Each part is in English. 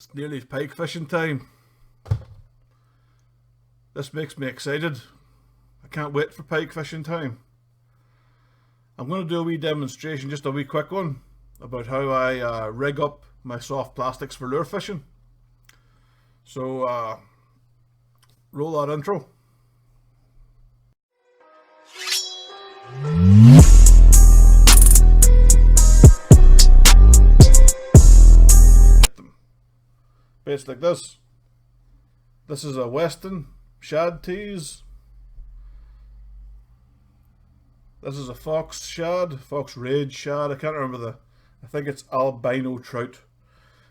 It's nearly pike fishing time. This makes me excited. I can't wait for pike fishing time. I'm going to do a wee demonstration, just a wee quick one, about how I rig up my soft plastics for lure fishing. So roll that intro. Baits like this. This is a Weston shad tease. This is a fox shad, fox rage shad. I can't remember I think it's albino trout.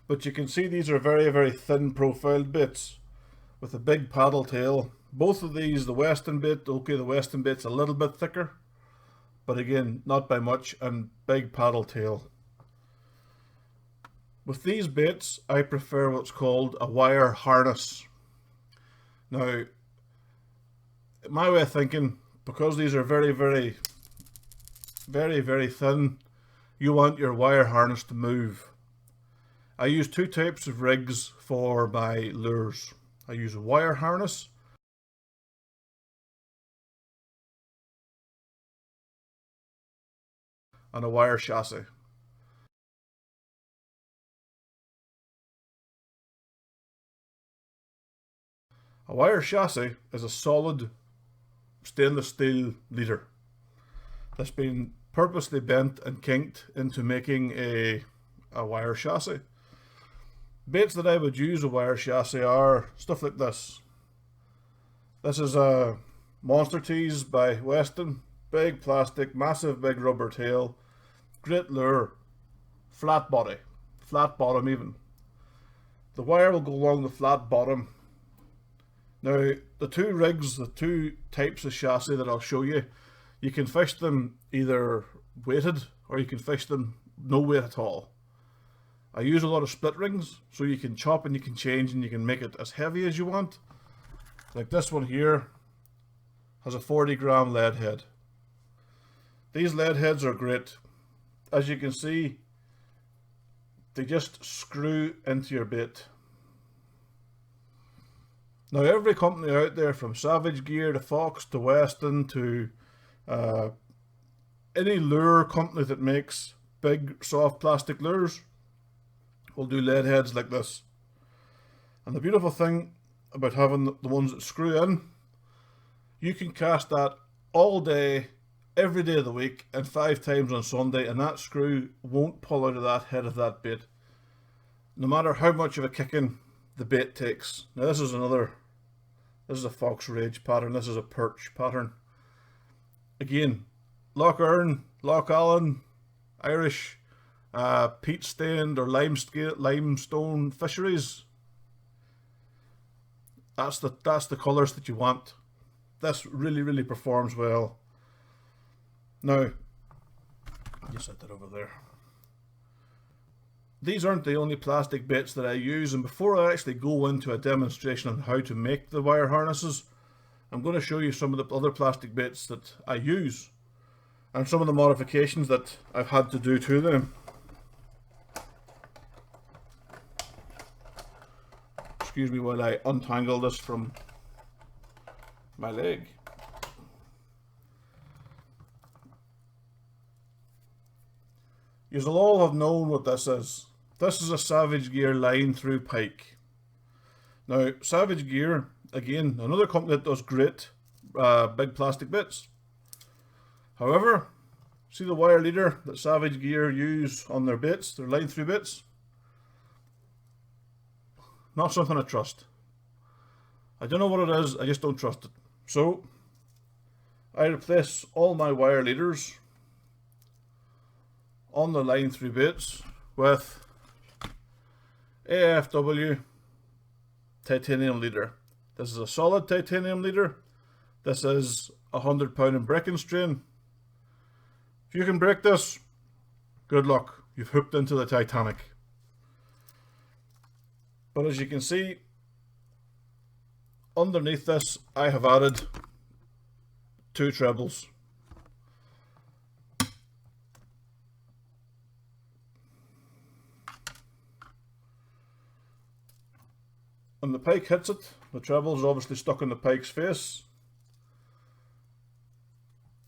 But you can see these are very, very thin profiled baits with a big paddle tail. Both of these, the Weston bait, okay, the Weston bait's a little bit thicker, but again, not by much, and big paddle tail. With these baits, I prefer what's called a wire harness. Now, my way of thinking, because these are very, very thin, you want your wire harness to move. I use two types of rigs for my lures. I use a wire harness and a wire chassis. A wire chassis is a solid stainless steel leader that's been purposely bent and kinked into making a wire chassis. Baits that I would use a wire chassis are stuff like this. This is a Monster Teez by Weston. Big plastic, massive big rubber tail, great lure, flat bottom even. The wire will go along the flat bottom. Now, the two rigs, the two types of chassis that I'll show you, you can fish them either weighted or you can fish them no weight at all. I use a lot of split rings, so you can chop and you can change and you can make it as heavy as you want. Like this one here has a 40-gram lead head. These lead heads are great. As you can see, they just screw into your bait. Now, every company out there, from Savage Gear to Fox to Weston to any lure company that makes big soft plastic lures, will do lead heads like this. And the beautiful thing about having the ones that screw in, you can cast that all day, every day of the week, and 5 times on Sunday, and that screw won't pull out of that head of that bait, no matter how much of a kicking the bait takes. Now, this is a fox rage pattern, this is a perch pattern. Again, Loch Earn, Loch Allen, Irish, peat stained or limestone fisheries. That's the colours that you want. This really performs well. Now, just set that over there. These aren't the only plastic baits that I use, and before I actually go into a demonstration on how to make the wire harnesses, I'm going to show you some of the other plastic baits that I use and some of the modifications that I've had to do to them. Excuse me while I untangle this from my leg. You'll all have known what this is. This is a Savage Gear line through pike. Now, Savage Gear, again, another company that does great big plastic bits. However, see the wire leader that Savage Gear use on their bits, their line through bits? Not something I trust. I don't know what it is, I just don't trust it. So, I replace all my wire leaders on the line through baits with AFW titanium leader. This is a solid titanium leader. This is 100-pound in breaking strain. If you can break this, good luck. You've hooked into the Titanic. But as you can see, underneath this I have added 2 trebles. when the pike hits it, the treble is obviously stuck in the pike's face,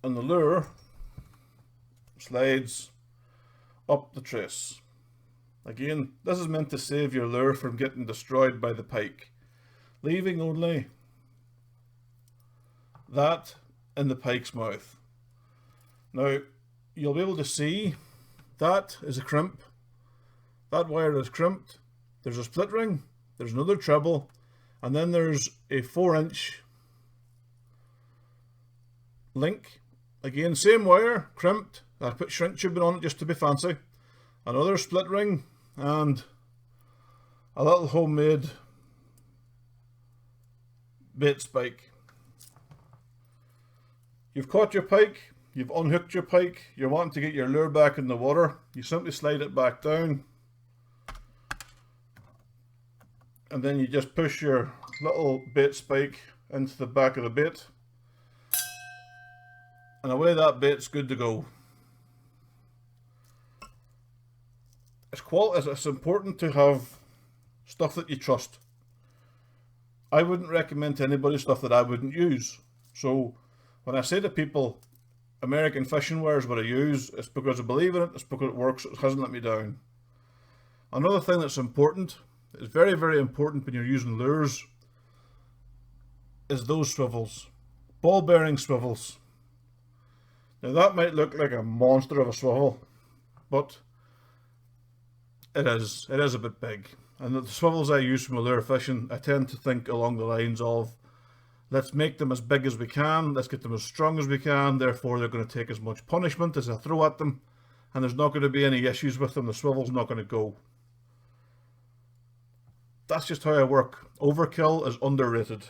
and the lure slides up the trace. Again, this is meant to save your lure from getting destroyed by the pike, leaving only that in the pike's mouth. Now, you'll be able to see that is a crimp. That wire is crimped. There's a split ring, there's another treble, and then there's a 4-inch link. Again, same wire, crimped. I put shrink tubing on it just to be fancy. Another split ring and a little homemade bait spike. You've caught your pike, you've unhooked your pike, you're wanting to get your lure back in the water. You simply slide it back down, and then you just push your little bait spike into the back of the bait, and away that bait's good to go. It's important to have stuff that you trust. I wouldn't recommend to anybody stuff that I wouldn't use. So when I say to people, American fishing wire is what I use, it's because I believe in it, it's because it works, it hasn't let me down. Another thing that's important, it's very, very important when you're using lures, is those swivels. Ball bearing swivels. Now that might look like a monster of a swivel, but it is a bit big. And the swivels I use for my lure fishing, I tend to think along the lines of, let's make them as big as we can, let's get them as strong as we can, therefore they're going to take as much punishment as I throw at them, and there's not going to be any issues with them, the swivel's not going to go. That's just how I work. Overkill is underrated.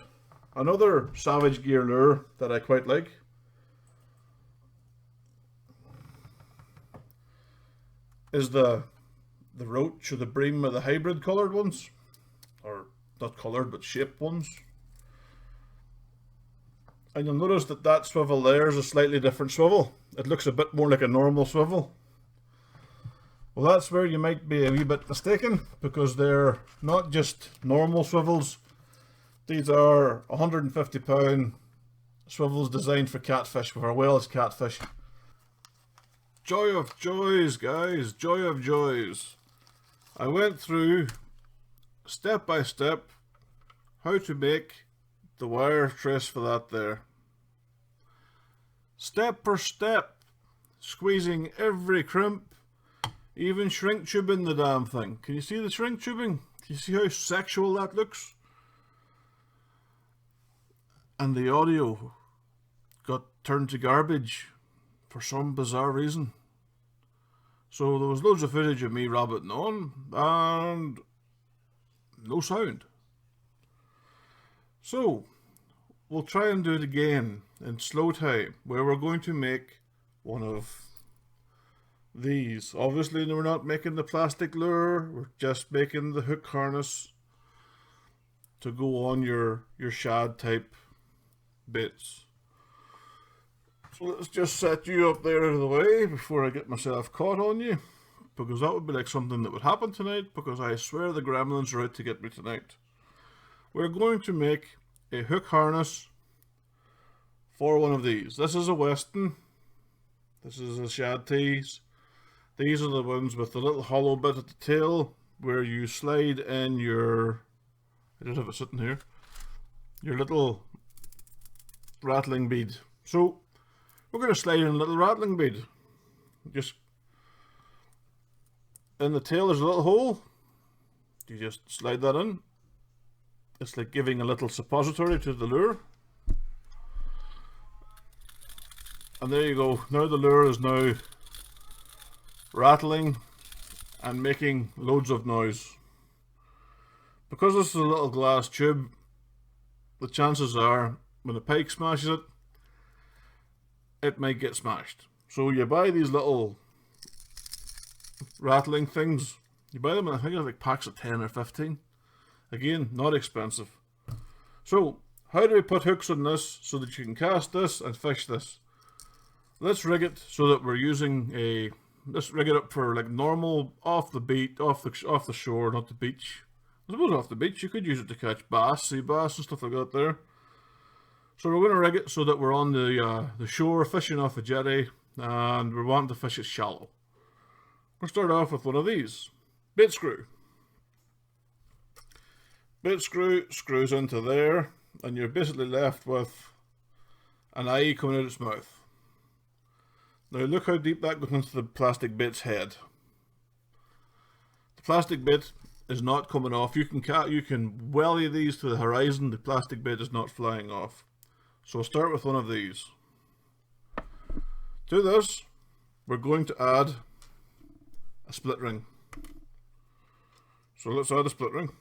Another Savage Gear lure that I quite like is the roach or the bream or the hybrid coloured ones, or not coloured but shaped ones. And you'll notice that that swivel there is a slightly different swivel. It looks a bit more like a normal swivel. Well, that's where you might be a wee bit mistaken, because they're not just normal swivels. These are 150-pound swivels designed for catfish, for Wales catfish. Joy of joys, guys, joy of joys. I went through step by step how to make the wire trace for that there. Step per step, squeezing every crimp, even shrink tubing the damn thing. Can you see the shrink tubing? Can you see how sexual that looks? And the audio got turned to garbage for some bizarre reason. So there was loads of footage of me rabbiting on and no sound. So we'll try and do it again in slow time, where we're going to make one of these. Obviously we're not making the plastic lure, we're just making the hook harness to go on your shad type bits. So let's just set you up there out of the way before I get myself caught on you, because that would be like something that would happen tonight, because I swear the gremlins are out to get me tonight. We're going to make a hook harness for one of these. This is a Weston. This is a Shad Teez. These are the ones with the little hollow bit at the tail where you slide in your, I don't have it sitting here, your little rattling bead. So we're going to slide in a little rattling bead. Just in the tail there's a little hole. You just slide that in. It's like giving a little suppository to the lure. And there you go. Now the lure is now rattling and making loads of noise. Because this is a little glass tube, the chances are when a pike smashes it, it might get smashed. So you buy these little rattling things. You buy them in, I think, like packs of 10 or 15. Again, not expensive. So how do we put hooks on this so that you can cast this and fish this? Let's rig it so that we're using let's rig it up for like normal, off the beat, off the shore, not the beach. I suppose off the beach you could use it to catch bass, sea bass and stuff like that there. So we're going to rig it so that we're on the shore fishing off the jetty and we're wanting to fish it shallow. We'll start off with one of these. Bait screw. Bait screw screws into there and you're basically left with an eye coming out its mouth. Now look how deep that goes into the plastic bait's head. The plastic bait is not coming off. You can welly these to the horizon. The plastic bait is not flying off. So we'll start with one of these. To this, we're going to add a split ring. So let's add a split ring.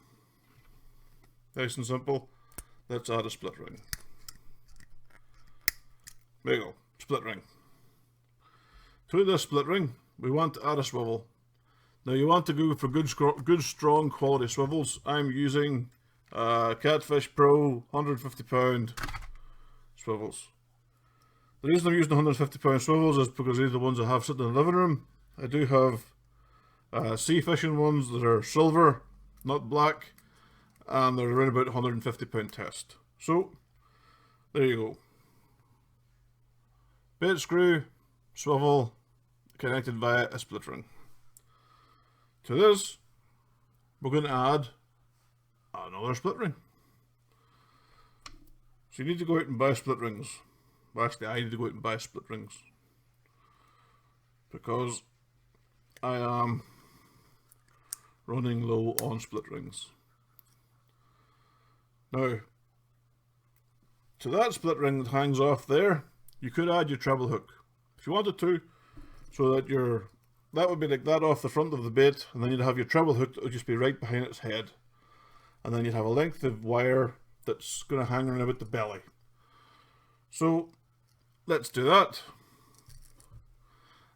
Nice and simple. Let's add a split ring. There you go, split ring. To this split ring, we want to add a swivel. Now you want to go for good strong quality swivels. I'm using Catfish Pro 150 pound swivels. The reason I'm using 150 pound swivels is because these are the ones I have sitting in the living room. I do have sea fishing ones that are silver, not black, and they're around about 150 pound test. So there you go. Bait screw, swivel, connected via a split ring. To this, we're going to add another split ring. So you need to go out and buy split rings. Well, actually, I need to go out and buy split rings because I am running low on split rings. Now, to that split ring that hangs off there, you could add your treble hook if you wanted to, so that that would be like that off the front of the bait, and then you'd have your treble hook that would just be right behind its head, and then you'd have a length of wire that's going to hang around about the belly. So let's do that.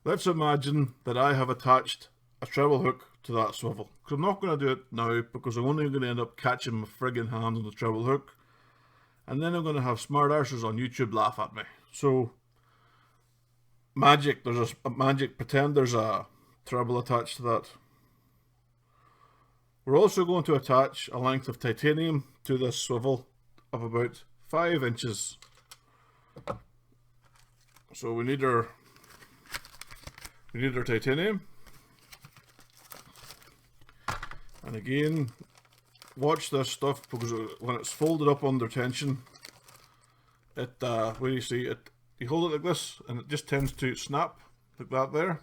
Let's imagine that I have attached a treble hook to that swivel, because I'm not going to do it now because I'm only going to end up catching my friggin' hand on the treble hook, and then I'm going to have smart arsers on YouTube laugh at me. So magic, there's a magic, pretend there's a treble attached to that. We're also going to attach a length of titanium to this swivel of about 5 inches. So we need our titanium. And again, watch this stuff because when it's folded up under tension, where you see it, you hold it like this and it just tends to snap like that there.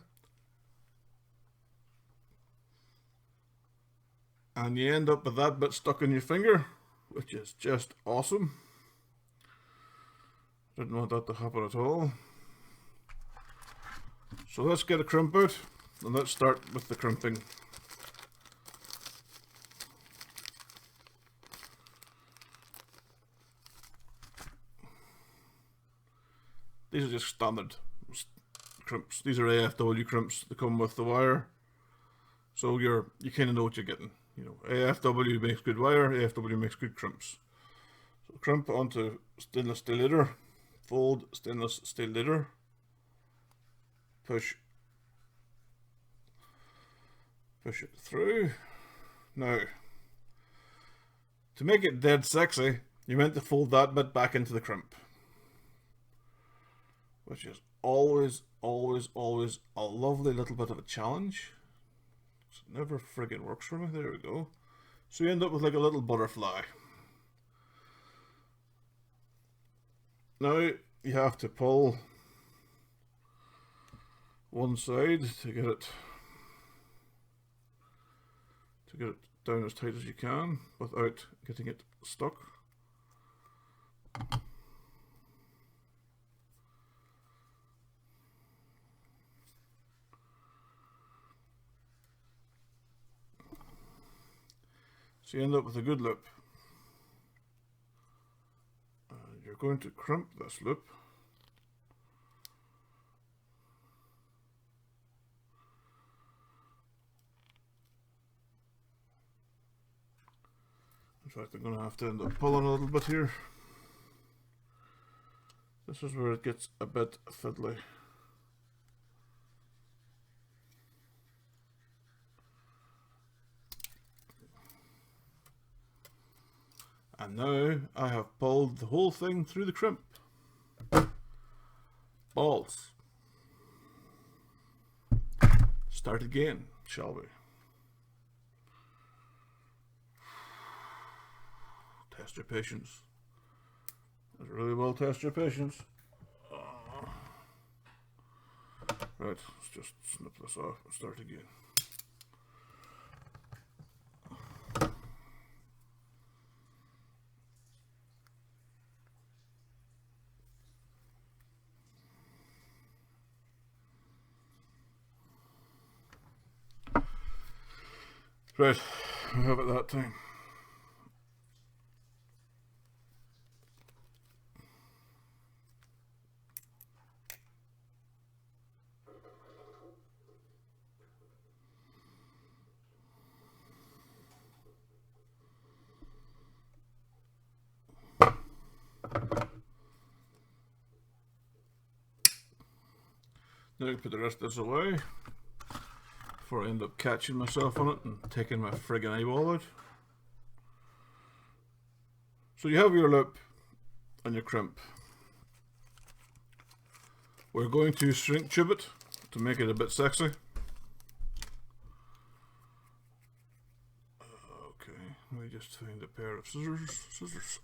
And you end up with that bit stuck in your finger, which is just awesome. Didn't want that to happen at all. So let's get a crimp out and let's start with the crimping. These are just standard crimps. These are AFW crimps that come with the wire. So you kind of know what you're getting. You know, AFW makes good wire, AFW makes good crimps. So crimp onto stainless steel leader, fold stainless steel leader, push it through. Now, to make it dead sexy, you're meant to fold that bit back into the crimp, which is always a lovely little bit of a challenge. It never friggin' works for me. There we go. So you end up with like a little butterfly. Now you have to pull one side to get it down as tight as you can without getting it stuck. So you end up with a good loop. And you're going to crimp this loop. In fact, I'm going to have to end up pulling a little bit here. This is where it gets a bit fiddly. And now I have pulled the whole thing through the crimp. Balls. Start again, shall we? Test your patience. It really will test your patience. Right, let's just snip this off and start again. Right, we have it that time. Now I can put the rest of this away before I end up catching myself on it and taking my friggin' eyeball out. So you have your loop and your crimp. We're going to shrink tube it to make it a bit sexy. Okay, let me just find a pair of scissors.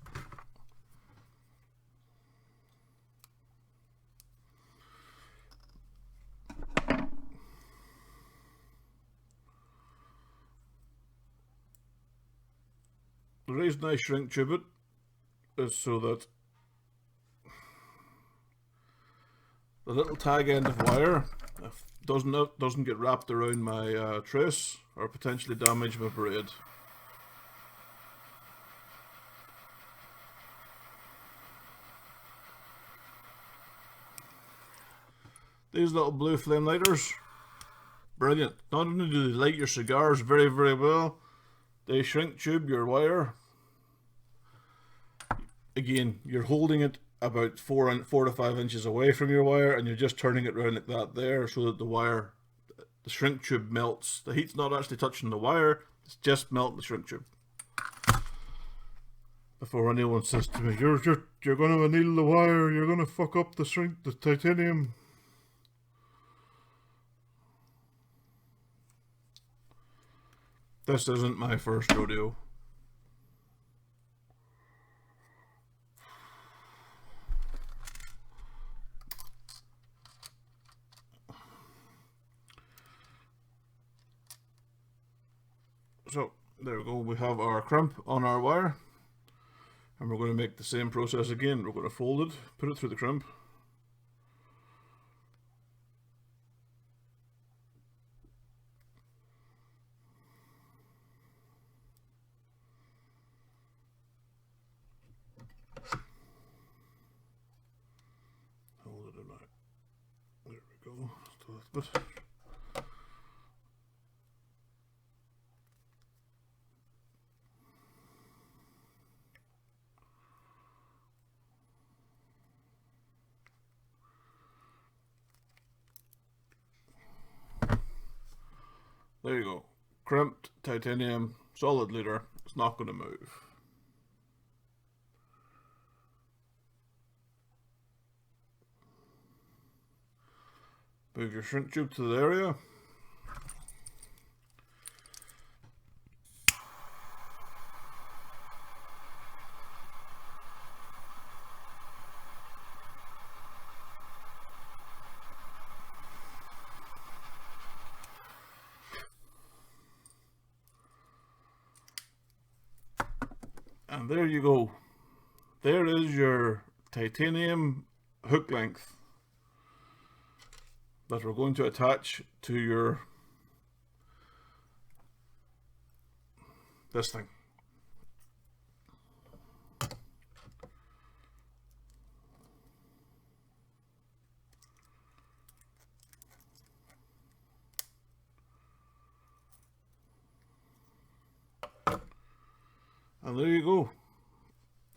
The reason I shrink tube it is so that the little tag end of wire doesn't get wrapped around my trace or potentially damage my braid. These little blue flame lighters, brilliant. Not only do they light your cigars very, very well, they shrink tube your wire. Again, you're holding it about 4 to 5 inches away from your wire, and you're just turning it around like that there, so that the shrink tube melts. The heat's not actually touching the wire; it's just melting the shrink tube. Before anyone says to me, "You're going to anneal the wire. You're going to fuck up the titanium." This isn't my first rodeo. So there we go, we have our crimp on our wire, and we're going to make the same process again. We're going to fold it, put it through the crimp. Hold it in out. There we go. Still a bit. There you go. Crimped titanium solid leader. It's not going to move. Move your shrink tube to the area. And there you go. There is your titanium hook length that we're going to attach to your this thing. And there you go.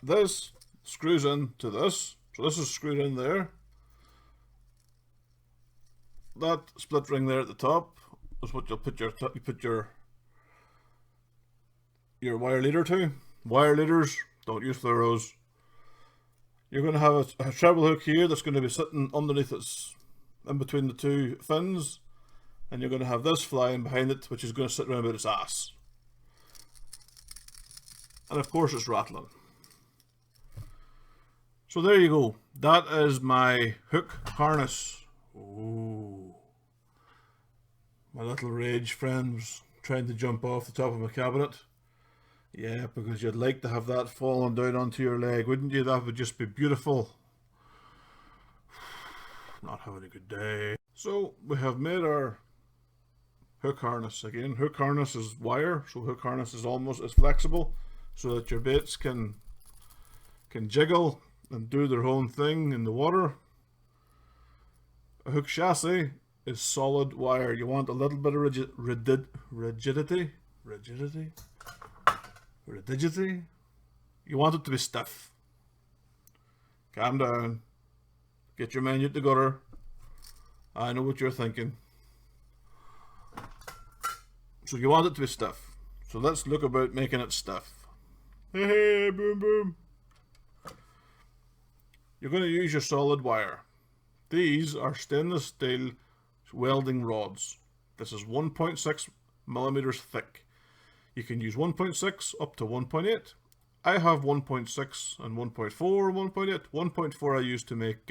This screws into this, so this is screwed in there. That split ring there at the top is what you'll put your wire leader to. Wire leaders Don't use fluoros. You're going to have a treble hook here that's going to be sitting underneath its, in between the two fins. And you're going to have this flying behind it, which is going to sit around about its ass. And of course it's rattling. So there you go. That is my hook harness. Ooh. My little rage friends trying to jump off the top of my cabinet. Yeah, because you'd like to have that falling down onto your leg, wouldn't you? That would just be beautiful. Not having a good day. So we have made our hook harness. Again, hook harness is wire, so hook harness is almost as flexible so that your baits can jiggle and do their own thing in the water. A hook chassis is solid wire. You want a little bit of rigidity. You want it to be stiff. Calm down. Get your mind out the gutter. I know what you're thinking. So you want it to be stiff. So let's look about making it stiff. Hey, boom, boom. You're going to use your solid wire. These are stainless steel welding rods. This is 1.6 millimeters thick. You can use 1.6 up to 1.8. I have 1.6 and 1.4, 1.8. 1.4 I use to make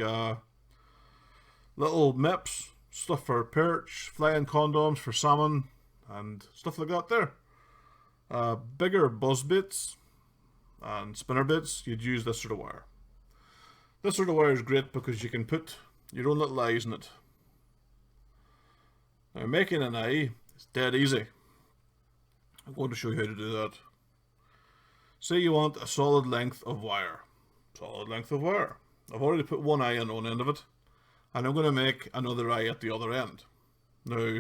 little MEPs, stuff for perch, flying condoms for salmon, and stuff like that there. Bigger buzz baits and spinner baits, you'd use this sort of wire. This sort of wire is great because you can put your own little eyes in it. Now making an eye is dead easy. I'm going to show you how to do that. Say you want a solid length of wire. Solid length of wire. I've already put one eye on one end of it, and I'm going to make another eye at the other end. Now,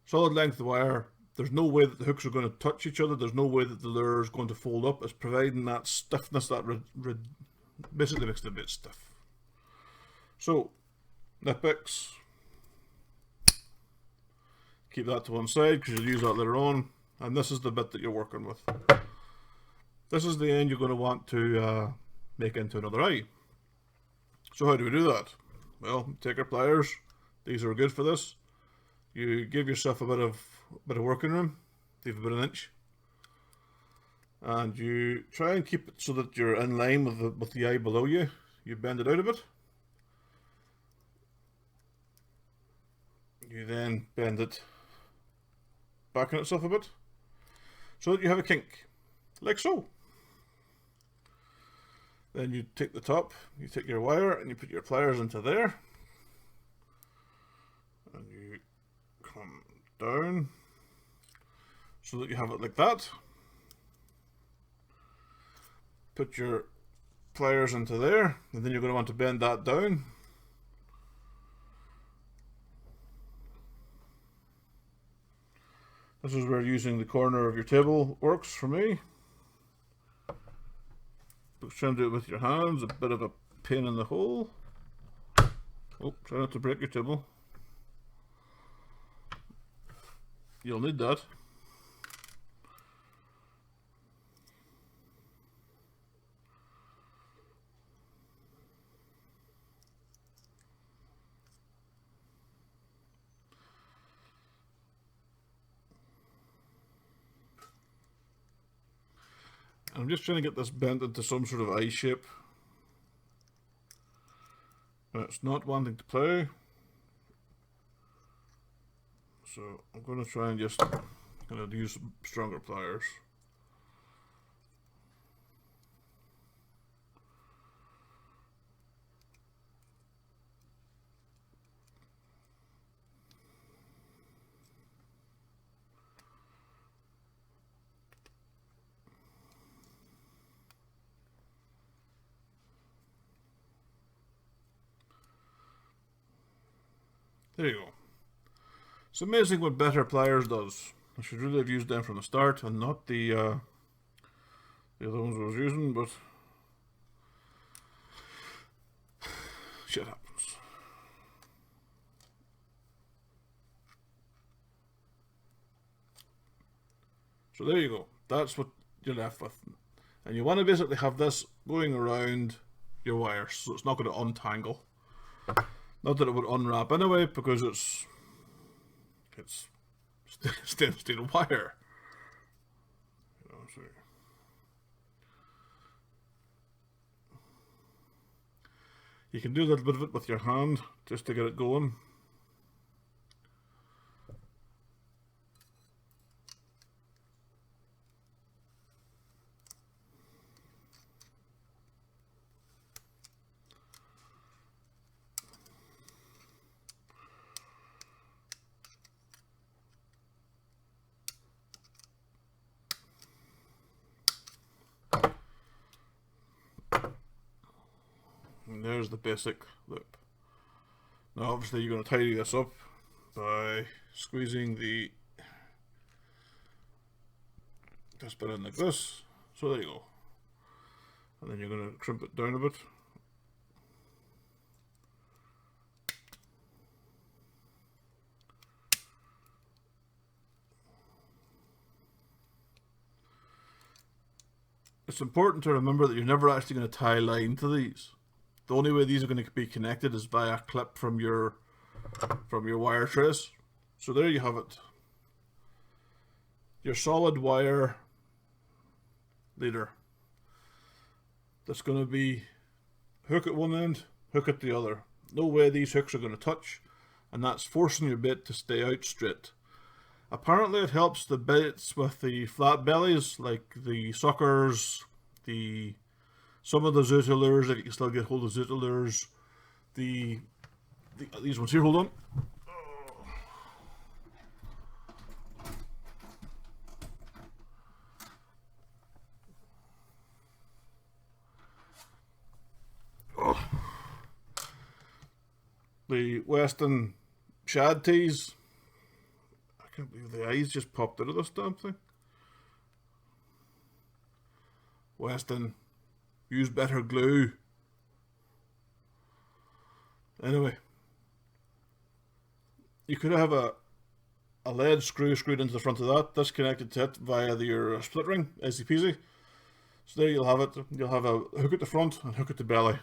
solid length of wire, there's no way that the hooks are going to touch each other, there's no way that the lure is going to fold up. It's providing that stiffness that basically makes the bait stiff. So, knippex. Keep that to one side because you'll use that later on. And this is the bit that you're working with. This is the end you're going to want to make into another eye. So how do we do that? Well, take our pliers. These are good for this. You give yourself a bit of working room. Leave about an inch. And you try and keep it so that you're in line with the eye below you. You bend it out a bit. You then bend it back on itself a bit so that you have a kink, like so. Then you take the top, you take your wire and you put your pliers into there, and you come down so that you have it like that. Put your pliers into there, and then you're going to want to bend that down. This is where using the corner of your table works for me. But trying to do it with your hands, a bit of a pain in the hole. Oh, try not to break your table. You'll need that. I'm just trying to get this bent into some sort of eye shape. It's not wanting to play. So I'm going to try and just use stronger pliers. There you go. It's amazing what better pliers does. I should really have used them from the start and not the other ones I was using, but shit happens. So there you go. That's what you're left with. And you want to basically have this going around your wires, so it's not going to untangle. Not that it would unwrap anyway, because it's stainless steel wire. You can do a little bit of it with your hand just to get it going. And there's the basic loop. Now obviously you're going to tidy this up by squeezing this bit in like this. So there you go. And then you're going to crimp it down a bit. It's important to remember that you're never actually going to tie line to these. The only way these are going to be connected is by a clip from your wire trace. So there you have it. Your solid wire leader. That's going to be hook at one end, hook at the other. No way these hooks are going to touch, and that's forcing your bit to stay out straight. Apparently it helps the bits with the flat bellies, like the suckers, some of the Zoot lures, if you can still get hold of Zoot lures. These ones here, hold on. Oh. The Weston Shad Teez. I can't believe the eyes just popped out of this damn thing. Weston, use better glue. Anyway, you could have a lead screw screwed into the front of that. This connected to it via your split ring, easy peasy. So there you'll have it. You'll have a hook at the front and hook at the belly.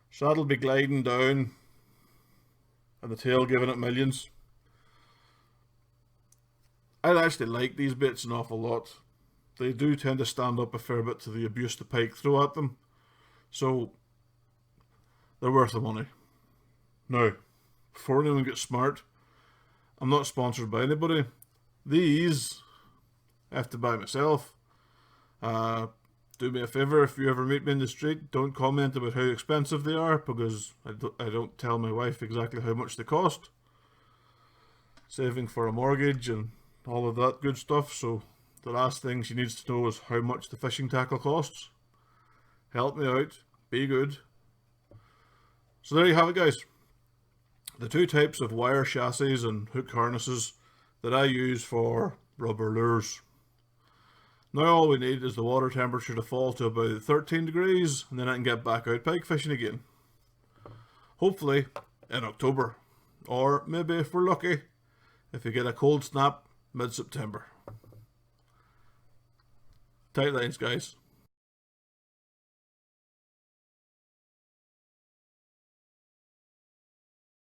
So that'll be gliding down, and the tail giving it millions. I actually like these bits an awful lot. They do tend to stand up a fair bit to the abuse the pike throw at them. So they're worth the money. Now, before anyone gets smart, I'm not sponsored by anybody. These I have to buy myself. Do me a favour, if you ever meet me in the street, don't comment about how expensive they are, because I don't tell my wife exactly how much they cost. Saving for a mortgage and all of that good stuff, so the last thing she needs to know is how much the fishing tackle costs. Help me out, be good. So there you have it, guys. The two types of wire chassis and hook harnesses that I use for rubber lures. Now all we need is the water temperature to fall to about 13 degrees, and then I can get back out pike fishing again. Hopefully in October, or maybe if we're lucky, if we get a cold snap mid-September. Tight lines, guys.